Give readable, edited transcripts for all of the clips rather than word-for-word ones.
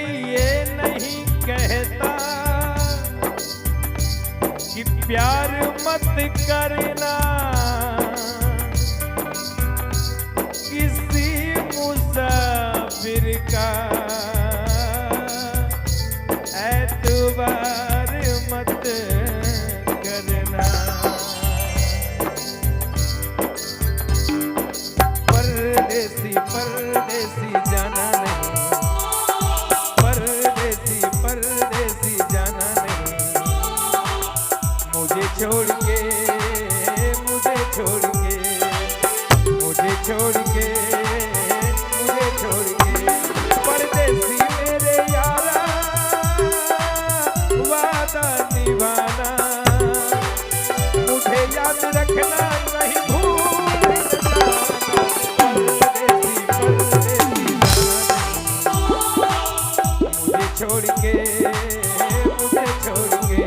ये नहीं कहता कि प्यार मत करना किसी मुसाफिर का, एतबार मत करना। परदेसी परदेसी जाना नहीं, परदेसी परदेसी जाना नहीं, मुझे छोड़ के, मुझे छोड़ के, मुझे छोड़ के, मुझे छोड़ के। परदेसी मेरे यारा वादा निभाना, मुझे याद रखना नहीं भूल जाना। परदेसी परदेसी जाना नहीं, मुझे छोड़ के, मुझे छोड़ के,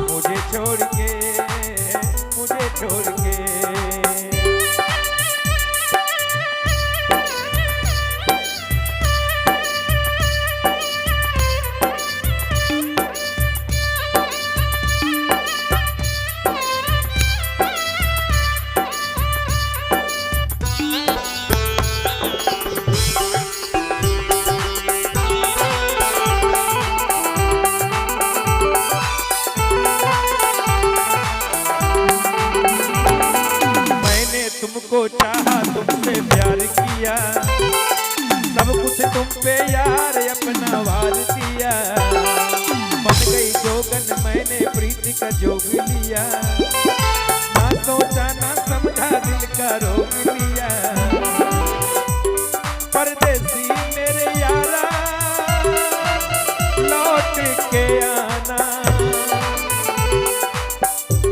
मुझे छोड़ के, मुझे छोड़ के। तुमको चाहा, तुमसे प्यार किया, सब कुछ तुम पे यार अपना वार दिया। बन गई जोगन मैंने प्रीति का जोग लिया, ना सोचा ना समझा दिल का रोग लिया। परदेसी मेरे यारा लौट के आना,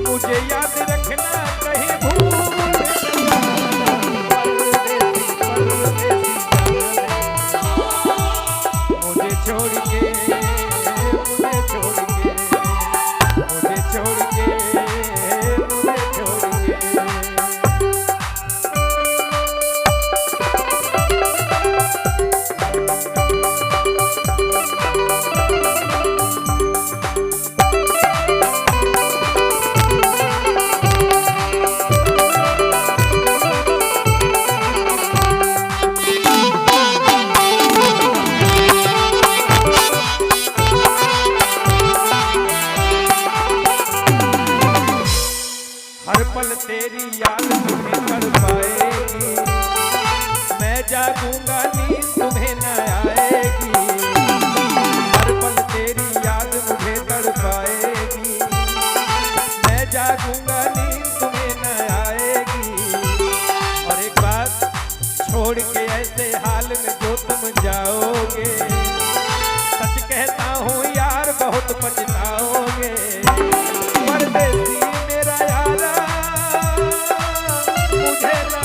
मुझे याद रखना कहीं भूल। छोड़ के, मुझे छोड़ के, मुझे छोड़ के, मुझे छोड़ के। हर पल तेरी याद तुम्हें तड़पाएगी, मैं जागूंगा नींद तुम्हें न आएगी। हर पल तेरी याद मुझे तड़पाएगी, मैं जागूंगा नींद तुम्हें न आएगी। और एक बात छोड़ के ऐसे हाल में जो तुम जाओगे, सच कहता हूँ यार बहुत पछताओगे। परदेसी मेरा यारा मुझे ना